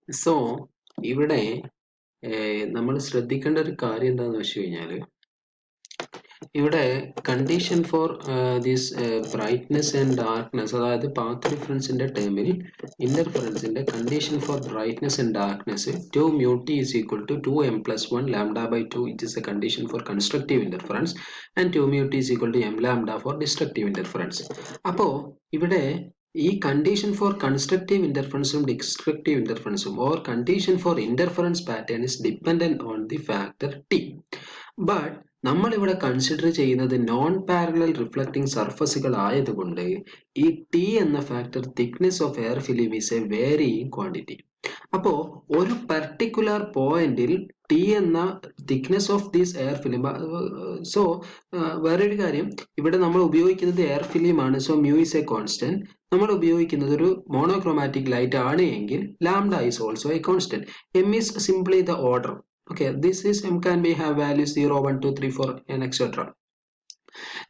So ഇവിടെ നമ്മൾ ശ്രദ്ധിക്കേണ്ട ഒരു കാര്യം എന്താണെന്ന് വെച്ച് കഴിഞ്ഞാൽ ഇവിടെ condition for this brightness and darkness, അതായത് പാത്ത് ഡിഫറൻസിന്റെ ടേമിൽ ഇന്റർഫറൻസിന്റെ condition for brightness and darkness 2 mu t is equal to 2m plus 1 lambda by 2, it is a condition for constructive interference, and 2 mu t is equal to m lambda for destructive interference. അപ്പോൾ ഇവിടെ ഈ condition for constructive ഇന്റർഫറൻസും destructive ഇന്റർഫറൻസും or condition for interference pattern is dependent on the factor T. But നമ്മൾ ഇവിടെ consider ചെയ്യുന്നത് non parallel reflecting സർഫസുകൾ ആയതുകൊണ്ട് ഈ ടി എന്ന factor thickness of air film is A varying quantity. അപ്പോ ഒരു പർട്ടിക്കുലർ പോയിന്റിൽ ടി എന്ന thickness of this air film, so വേറൊരു കാര്യം, ഇവിടെ നമ്മൾ ഉപയോഗിക്കുന്നത് എയർ ഫിലിം ആണ്. So mu is A constant. നമ്മൾ ഉപയോഗിക്കുന്നത് ഒരു മോണോക്രോമാറ്റിക് ലൈറ്റ് ആണ് എങ്കിൽ lambda is also A constant. M is simply the order. Okay, this is m can be have values 0, 1, 2, 3, 4 and etc.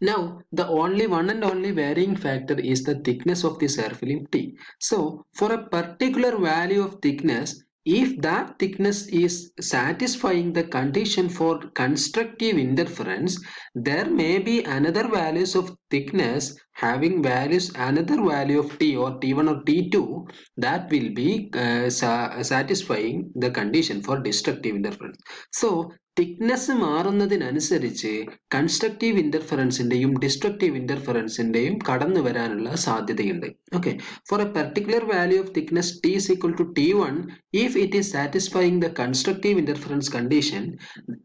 Now the only one and only varying factor is the thickness of this air film T. So for a particular value of thickness, if that thickness is satisfying the condition for constructive interference, there may be another values of thickness having values another value of T or T1 or T2 that will be satisfying the condition for destructive interference. So thickness മാറുന്നതിനനുസരിച്ച് constructive ഇന്റർഫറൻസിന്റെയും ഡിസ്ട്രക്റ്റീവ് ഇന്റർഫറൻസിന്റെയും കടന്നു വരാനുള്ള സാധ്യതയുണ്ട്. Okay, for a particular value of thickness T is equal to T1, if it is satisfying the constructive interference condition,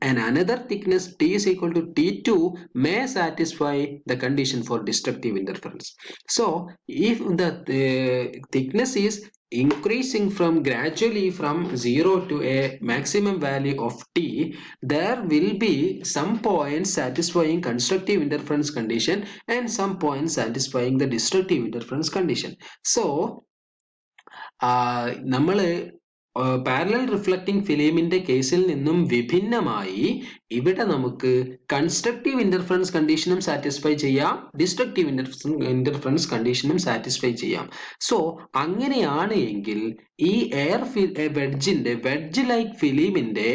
and another thickness T is equal to T2 may satisfy the condition for destructive interference. So if the thickness is increasing from gradually from 0 to a maximum value of T, there will be some points satisfying constructive interference condition and some points satisfying the destructive interference condition. So നമ്മള് parallel reflecting ഫിലിമിന്റെ കേസിൽ നിന്നും വിഭിന്നമായി ഇവിടെ നമുക്ക് constructive interference കണ്ടീഷനും satisfy ചെയ്യാം, destructive interference കണ്ടീഷനും സാറ്റിസ്ഫൈ ചെയ്യാം. സോ അങ്ങനെയാണ് എങ്കിൽ ഈ എയർ വെഡ്ജ് ലൈക്ക് ഫിലിമിന്റെ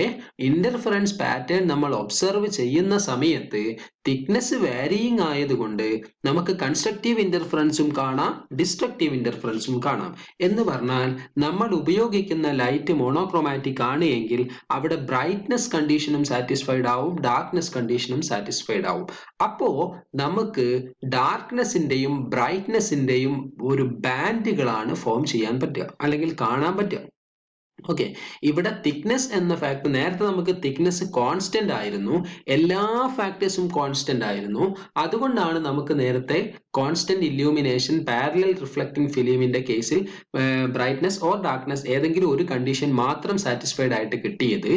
ഇന്റർഫറൻസ് പാറ്റേൺ നമ്മൾ ഒബ്സർവ് ചെയ്യുന്ന സമയത്ത് തിക്നെസ് വാരിയിങ് ആയതുകൊണ്ട് നമുക്ക് കൺസ്ട്രക്റ്റീവ് ഇന്റർഫറൻസും കാണാം, ഡിസ്ട്രക്റ്റീവ് ഇന്റർഫറൻസും കാണാം. എന്ന് പറഞ്ഞാൽ നമ്മൾ ഉപയോഗിക്കുന്ന ലൈറ്റ് മോണോക്രോമാറ്റിക് ആണ് എങ്കിൽ അവിടെ ബ്രൈറ്റ്നെസ് കണ്ടീഷനും സാറ്റിസ്ഫൈഡ് ആവും, ഡാർക്ക്നെസ് കണ്ടീഷനും സാറ്റിസ്ഫൈഡ് ആവും. അപ്പോ നമുക്ക് ഡാർക്ക്നെസിന്റെയും ബ്രൈറ്റ്നെസിന്റെയും ഒരു ബാൻഡുകളാണ് ഫോം ചെയ്യാൻ പറ്റുക അല്ലെങ്കിൽ കാണാൻ പറ്റുക. ഓക്കെ, ഇവിടെ തിക്നെസ് എന്ന ഫാക്ടർ, നേരത്തെ നമുക്ക് തിക്നെസ് കോൺസ്റ്റന്റ് ആയിരുന്നു, എല്ലാ ഫാക്ടേഴ്സും കോൺസ്റ്റന്റ് ആയിരുന്നു. അതുകൊണ്ടാണ് നമുക്ക് നേരത്തെ കോൺസ്റ്റന്റ് ഇല്യൂമിനേഷൻ പാരലൽ റിഫ്ലക്റ്റിംഗ് ഫിലിമിന്റെ കേസിൽ ബ്രൈറ്റ്നെസ് ഓർ ഡാർക്ക്നെസ് ഏതെങ്കിലും ഒരു കണ്ടീഷൻ മാത്രം സാറ്റിസ്ഫൈഡ് ആയിട്ട് കിട്ടിയത്.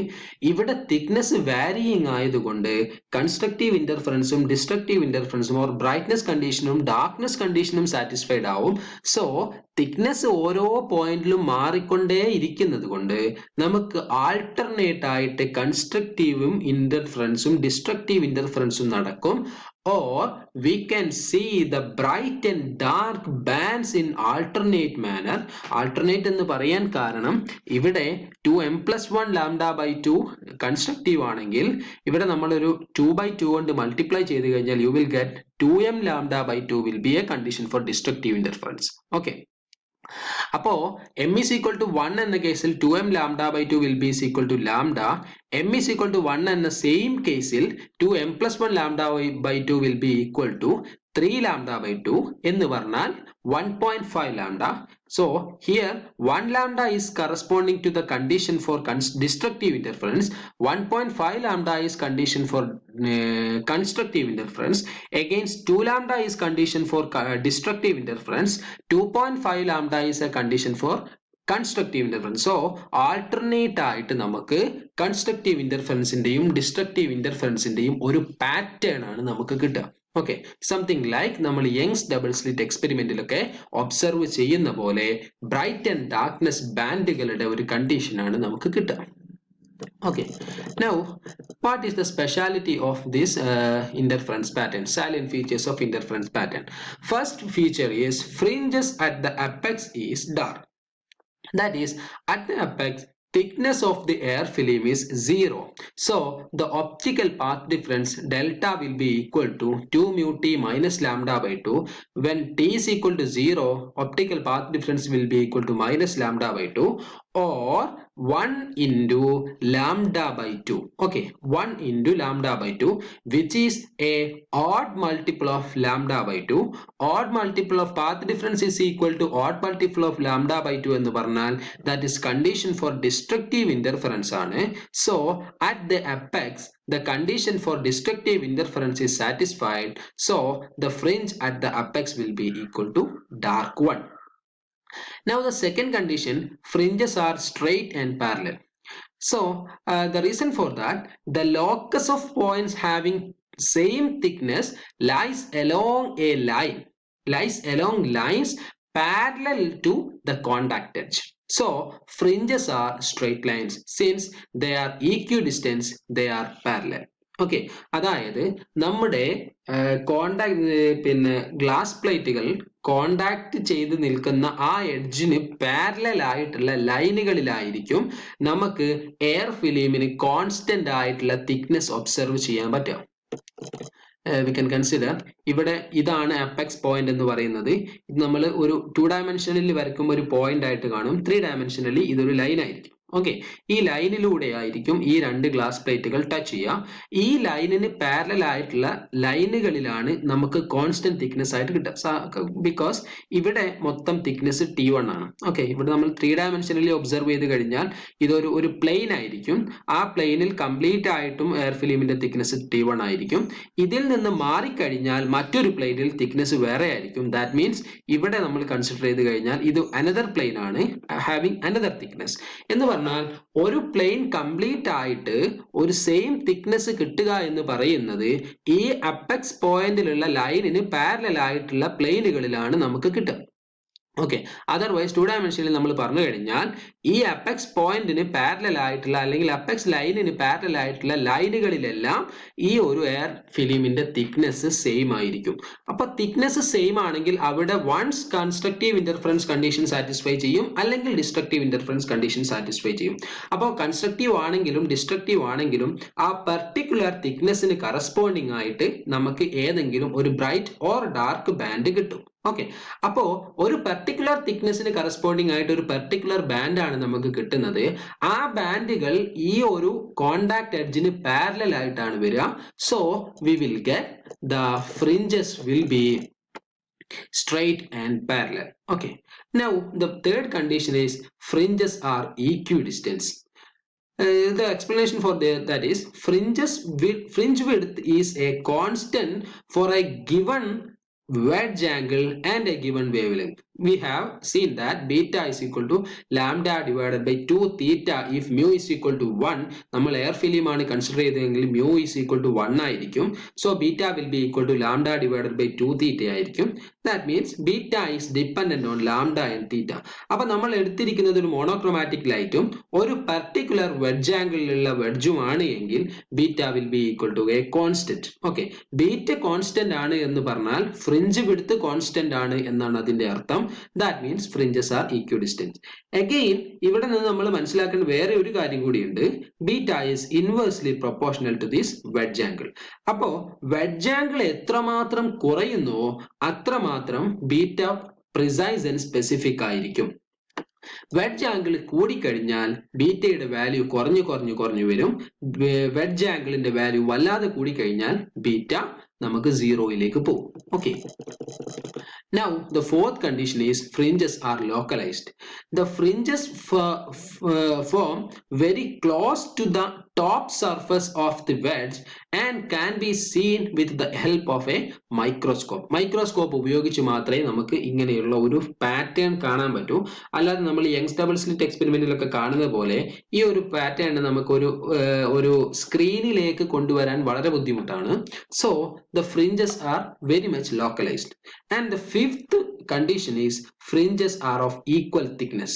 ഇവിടെ തിക്നെസ് വാരിയിങ് ആയതുകൊണ്ട് കൺസ്ട്രക്റ്റീവ് ഇന്റർഫറൻസും ഡിസ്ട്രക്റ്റീവ് ഇന്റർഫറൻസും ഓർ ബ്രൈറ്റ്നെസ് കണ്ടീഷനും ഡാർക്ക്നെസ് കണ്ടീഷനും സാറ്റിസ്ഫൈഡ് ആവും. സോ തിക്നെസ് ഓരോ പോയിന്റിലും മാറിക്കൊണ്ടേ ഇരിക്കുന്നത് കൊണ്ട് നമുക്ക് ആൾട്ടർനേറ്റ് ആയിട്ട് കൺസ്ട്രക്റ്റീവും ഇന്റർഫറൻസും ഡിസ്ട്രക്റ്റീവ് ഇന്റർഫറൻസും നടക്കും. Or we can see the bright and dark bands in alternate manner. Alternate എന്ന് പറയാൻ കാരണം ഇവിടെ 2m plus 1 lambda by 2 constructive ആണെങ്കിൽ ഇവിടെ നമ്മളൊരു 2/2 കൊണ്ട് മൾട്ടിപ്ലൈ ചെയ്ത് കഴിഞ്ഞാൽ you will get 2m lambda by 2 will be a condition for destructive interference. Okay. അപ്പോ m is equal to 1 എന്ന കേസിൽ 2m lambda by 2 will be is equal to lambda. m is equal to 1 എന്ന same കേസിൽ 2m plus 1 lambda by 2 will be equal to 3 lambda by 2 എന്ന് പറഞ്ഞാൽ 1.5 lambda. So here 1 lambda is corresponding to the condition for destructive interference, 1.5 lambda is condition for constructive interference, against 2 lambda is condition for destructive interference, 2.5 lambda is a condition for constructive interference. So alternate ആയിട്ട് നമുക്ക് constructive ഇന്റർഫറൻസിന്റെയും ഡിസ്ട്രക്റ്റീവ് ഇന്റർഫറൻസിന്റെയും ഒരു pattern ആണ് നമുക്ക് കിട്ടുക. Okay, something like നമ്മൾ Young's double slit എക്സ്പെരിമെന്റിലൊക്കെ observe ചെയ്യുന്ന പോലെ ബ്രൈറ്റ് ആൻഡ് ഡാർക്ക്നെസ് ബാൻഡുകളുടെ ഒരു കണ്ടീഷനാണ് നമുക്ക് കിട്ടുക. Okay, now what is the speciality of this interference pattern, salient features of interference pattern? First feature is fringes at the apex is dark. That is, at the apex, thickness of the air film is 0. So the optical path difference delta will be equal to 2 mu t minus lambda by 2. When t is equal to 0, optical path difference will be equal to minus lambda by 2, or 1 into lambda by 2. Okay, 1 into lambda by 2, which is a odd multiple of lambda by 2. Odd multiple of path difference is equal to odd multiple of lambda by 2 എന്ന് പറഞ്ഞാൽ that is condition for destructive interference ആണ്. So at the apex, the condition for destructive interference is satisfied. So the fringe at the apex will be equal to dark one. Now the second condition, fringes are straight and parallel. So the reason for that, the locus of points having same thickness lies along a line, lies along lines parallel to the contact edge. So fringes are straight lines. Since they are equidistant, they are parallel. Okay, അതായത് നമ്മുടെ contact പിന്നെ glass പ്ലേറ്റുകൾ contact ചെയ്ത് നിൽക്കുന്ന ആ എഡ്ജിന് parallel ആയിട്ടുള്ള ലൈനുകളിലായിരിക്കും നമുക്ക് air ഫിലിമിന് constant ആയിട്ടുള്ള തിക്നെസ് ഒബ്സർവ് ചെയ്യാൻ പറ്റുക. വി കൻ കൺസിഡർ ഇവിടെ ഇതാണ് അപ്പെക്സ് പോയിന്റ് എന്ന് പറയുന്നത്. ഇത് നമ്മൾ ഒരു 2 ഡയമെൻഷനിൽ വരയ്ക്കുമ്പോൾ ഒരു പോയിന്റ് ആയിട്ട് കാണും. 3 ഡയമെൻഷനലി ഇതൊരു ലൈൻ ആയിരിക്കും. ഓക്കെ, ഈ ലൈനിലൂടെ ആയിരിക്കും ഈ രണ്ട് ഗ്ലാസ് പ്ലേറ്റുകൾ ടച്ച് ചെയ്യുക. ഈ ലൈനിന് പാരലൽ ആയിട്ടുള്ള ലൈനുകളിലാണ് നമുക്ക് കോൺസ്റ്റന്റ് തിക്നെസ് ആയിട്ട് കിട്ടുക. ബിക്കോസ് ഇവിടെ മൊത്തം തിക്നെസ് T1 ആണ്. ഓക്കെ, ഇവിടെ നമ്മൾ 3 ഡയമെൻഷനലി ഒബ്സർവ് ചെയ്ത് കഴിഞ്ഞാൽ ഇതൊരു പ്ലെയിൻ ആയിരിക്കും. ആ പ്ലെയിനിൽ കംപ്ലീറ്റ് ആയിട്ടും എയർ ഫിലിമിന്റെ തിക്നെസ് T1 ആയിരിക്കും. ഇതിൽ നിന്ന് മാറിക്കഴിഞ്ഞാൽ മറ്റൊരു പ്ലെയിനിൽ തിക്നെസ് വേറെ ആയിരിക്കും. ദാറ്റ് മീൻസ് ഇവിടെ നമ്മൾ കൺസിഡർ ചെയ്ത് കഴിഞ്ഞാൽ ഇത് അനദർ പ്ലെയിൻ ആണ്, ഹാവിങ് അനദർ തിക്നെസ് എന്ന് പറഞ്ഞാൽ ഒരു പ്ലെയിൻ കംപ്ലീറ്റ് ആയിട്ട് ഒരു സെയിം തിക്നെസ് കിട്ടുക എന്ന് പറയുന്നത് ഈ അപ്പെക്സ് പോയിന്റിലുള്ള ലൈനിന് പാരലൽ ആയിട്ടുള്ള പ്ലെയിനുകളിലാണ് നമുക്ക് കിട്ടുക. ഓക്കെ, അതർവൈസ് 2 ഡയമെൻഷനിൽ നമ്മൾ പറഞ്ഞു കഴിഞ്ഞാൽ ഈ അപ്പെക്സ് പോയിന്റിന് പാരലൽ ആയിട്ടുള്ള അല്ലെങ്കിൽ അപ്പെക്സ് ലൈനിന് പാരലൽ ആയിട്ടുള്ള ലൈനുകളിലെല്ലാം ഈ ഒരു എയർ ഫിലിമിന്റെ തിക്നെസ് സെയിം ആയിരിക്കും. അപ്പൊ തിക്നെസ് സെയിം ആണെങ്കിൽ അവിടെ once constructive interference condition satisfy ചെയ്യും, അല്ലെങ്കിൽ ഡിസ്ട്രക്റ്റീവ് ഇന്റർഫറൻസ് കണ്ടീഷൻ സാറ്റിസ്ഫൈ ചെയ്യും. അപ്പോൾ കൺസ്ട്രക്റ്റീവ് ആണെങ്കിലും ഡിസ്ട്രക്റ്റീവ് ആണെങ്കിലും ആ പെർട്ടിക്കുലർ തിക്നെസ്സിന് കറസ്പോണ്ടിങ് ആയിട്ട് നമുക്ക് ഏതെങ്കിലും ഒരു ബ്രൈറ്റ് ഓർ ഡാർക്ക് ബാൻഡ് കിട്ടും. ഓക്കെ, അപ്പോ ഒരു പെർട്ടിക്കുലർ തിക്നെസ്സിന് കറസ്പോണ്ടിങ് ആയിട്ട് ഒരു പെർട്ടിക്കുലർ ബാൻഡ് ആണ് നമുക്ക് കിട്ടുന്നത്. ആ ബാൻഡുകൾ ഈ ഒരു കോണ്ടാക്ട് എഡ്ജിന് പാരലൽ ആയിട്ടാണ് വരിക. So we will get the fringes will B straight and parallel. Okay, now the third condition is fringes are equidistant. The explanation for that is fringe width is a constant for a given wedge angle and a given wavelength. We have seen that beta is equal to lambda divided by 2 theta if mu is equal to 1. നമ്മൾ air film ആണ് consider ചെയ്തതെങ്കിൽ mu is equal to 1 ആയിരിക്കും. So beta will be equal to lambda divided by 2 theta ആയിരിക്കും. That means beta is dependent on lambda and theta. അപ്പൊ നമ്മൾ എടുത്തിരിക്കുന്നത് ഒരു monochromatic ലൈറ്റും ഒരു പർട്ടിക്കുലർ വെഡ്ജ് ആംഗിളിലുള്ള വെഡ്ജും ആണ് എങ്കിൽ beta will be equal to a constant. Okay, beta constant ആണ് എന്ന് പറഞ്ഞാൽ ഫ്രിഞ്ച് വിഡ്ത്ത് കോൺസ്റ്റന്റ് ആണ് എന്നാണ് അതിന്റെ അർത്ഥം. That means fringes are equidistant. Again, ഇവിടെ നിന്ന് നമ്മൾ മനസ്സിലാക്കേണ്ട വേറെ ഒരു കാര്യം കൂടിയുണ്ട്. Beta is inversely proportional to this wedge angle. അപ്പോ wedge angle എത്രമാത്രം കുറയുന്നോ അത്രമാത്രം ബീറ്റ പ്രിസൈസ് ആൻഡ് സ്പെസിഫിക് ആയിരിക്കും. വെഡ്ജ് ആംഗിൾ കൂടിക്കഴിഞ്ഞാൽ ബീറ്റയുടെ വാല്യൂ കുറഞ്ഞു വരും. വെഡ്ജ് ആംഗിളിന്റെ വാല്യൂ വല്ലാതെ കൂടിക്കഴിഞ്ഞാൽ ബീറ്റ നമുക്ക് 0യിലേക്ക് പോകും. Okay, now the fourth condition is fringes are localized. The fringes form very close to the top surface of the wedge and can be seen with the help of a microscope. Microscope ഉപയോഗിച്ച് മാത്രമേ നമുക്ക് ഇങ്ങനെയുള്ള ഒരു pattern കാണാൻ പറ്റൂ. അല്ലാതെ നമ്മൾ Young's double slit എക്സ്പെരിമെന്റിലൊക്കെ കാണുന്ന പോലെ ഈ ഒരു പാറ്റേൺ നമുക്ക് ഒരു സ്ക്രീനിലേക്ക് കൊണ്ടുവരാൻ വളരെ ബുദ്ധിമുട്ടാണ്. So the fringes are very much localized. And the fifth condition is fringes are of equal thickness.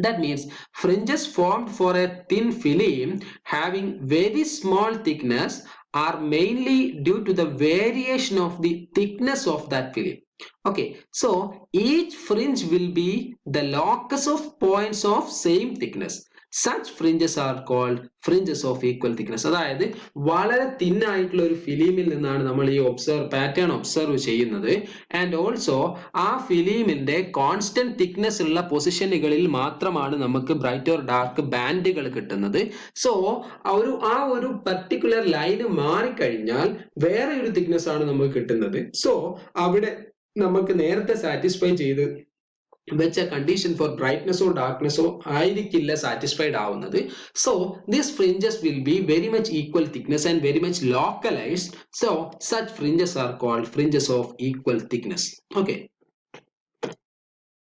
That means fringes formed for a thin film having very small thickness are mainly due to the variation of the thickness of that film. Okay, so each fringe will be the locus of points of same thickness. Such fringes are called fringes of equal thickness. അതായത് വളരെ thin ആയിട്ടുള്ള ഒരു ഫിലിമിൽ നിന്നാണ് നമ്മൾ ഈ pattern observe ചെയ്യുന്നത്. And also ആ ഫിലിമിന്റെ കോൺസ്റ്റന്റ് തിക്നെസ് ഉള്ള പൊസിഷനുകളിൽ മാത്രമാണ് നമുക്ക് ബ്രൈറ്റ് ഓർ ഡാർക്ക് ബാൻഡുകൾ കിട്ടുന്നത്. സോ ആ ഒരു പർട്ടിക്കുലർ ലൈന് മാറിക്കഴിഞ്ഞാൽ വേറെ ഒരു തിക്നെസ് ആണ് നമുക്ക് കിട്ടുന്നത്. സോ അവിടെ നമുക്ക് നേരത്തെ സാറ്റിസ്ഫൈ ചെയ്ത് വെച്ച കണ്ടീഷൻ ഫോർ ബ്രൈറ്റ്നെസ്സോ ഡാർക്ക്നെസ്സോ ആയിരിക്കില്ല സാറ്റിസ്ഫൈഡ് ആവുന്നത്. So this fringes will be very much equal thickness and very much localised. So such fringes are called fringes of equal thickness. Okay.